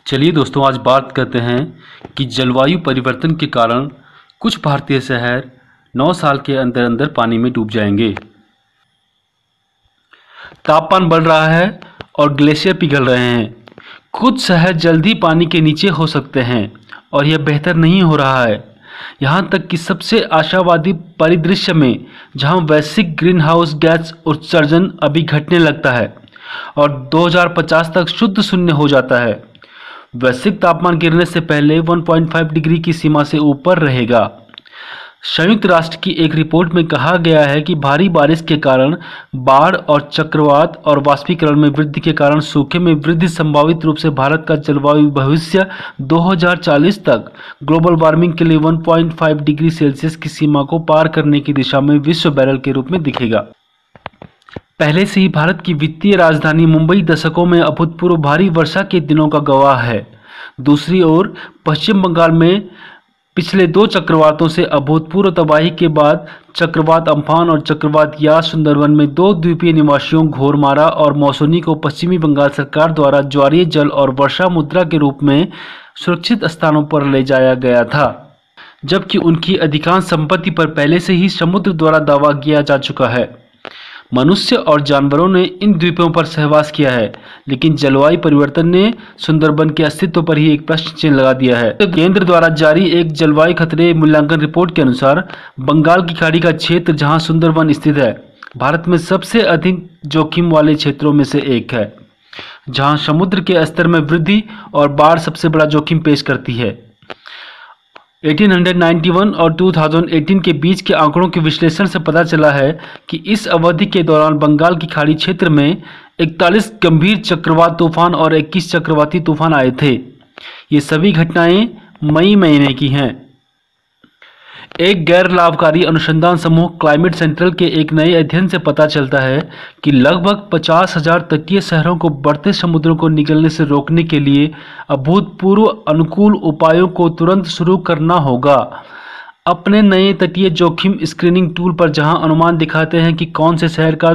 चलिए दोस्तों, आज बात करते हैं कि जलवायु परिवर्तन के कारण कुछ भारतीय शहर 9 साल के अंदर अंदर पानी में डूब जाएंगे। तापमान बढ़ रहा है और ग्लेशियर पिघल रहे हैं। कुछ शहर जल्द ही पानी के नीचे हो सकते हैं और यह बेहतर नहीं हो रहा है। यहाँ तक कि सबसे आशावादी परिदृश्य में, जहाँ वैश्विक ग्रीन हाउस गैस उत्सर्जन अभी घटने लगता है और 2050 तक शुद्ध शून्य हो जाता है, वैश्विक तापमान गिरने से पहले 1.5 डिग्री की सीमा से ऊपर रहेगा। संयुक्त राष्ट्र की एक रिपोर्ट में कहा गया है कि भारी बारिश के कारण बाढ़ और चक्रवात और वाष्पीकरण में वृद्धि के कारण सूखे में वृद्धि संभावित रूप से भारत का जलवायु भविष्य 2040 तक ग्लोबल वार्मिंग के लिए 1.5 डिग्री सेल्सियस की सीमा को पार करने की दिशा में विश्व बैरल के रूप में दिखेगा। पहले से ही भारत की वित्तीय राजधानी मुंबई दशकों में अभूतपूर्व भारी वर्षा के दिनों का गवाह है। दूसरी ओर पश्चिम बंगाल में पिछले 2 चक्रवातों से अभूतपूर्व तबाही के बाद चक्रवात अम्फान और चक्रवात यास सुंदरवन में 2 द्वीपीय निवासियों घोरमारा और मौसोनी को पश्चिमी बंगाल सरकार द्वारा ज्वारीय जल और वर्षा मुद्रा के रूप में सुरक्षित स्थानों पर ले जाया गया था, जबकि उनकी अधिकांश संपत्ति पर पहले से ही समुद्र द्वारा दावा किया जा चुका है। मनुष्य और जानवरों ने इन द्वीपों पर सहवास किया है, लेकिन जलवायु परिवर्तन ने सुंदरबन के अस्तित्व पर ही एक प्रश्न चिन्ह लगा दिया है। केंद्र द्वारा जारी एक जलवायु खतरे मूल्यांकन रिपोर्ट के अनुसार बंगाल की खाड़ी का क्षेत्र, जहां सुंदरबन स्थित है, भारत में सबसे अधिक जोखिम वाले क्षेत्रों में से एक है, जहां समुद्र के स्तर में वृद्धि और बाढ़ सबसे बड़ा जोखिम पेश करती है। 1891 और 2018 के बीच के आंकड़ों के विश्लेषण से पता चला है कि इस अवधि के दौरान बंगाल की खाड़ी क्षेत्र में 41 गंभीर चक्रवात तूफान और 21 चक्रवाती तूफान आए थे। ये सभी घटनाएं मई महीने की हैं। एक गैर लाभकारी अनुसंधान समूह क्लाइमेट सेंट्रल के एक नए अध्ययन से पता चलता है कि लगभग 50,000 तटीय शहरों को बढ़ते समुद्रों को निगलने से रोकने के लिए अभूतपूर्व अनुकूल उपायों को तुरंत शुरू करना होगा। अपने नए तटीय जोखिम स्क्रीनिंग टूल पर जहां अनुमान दिखाते हैं कि कौन से शहर का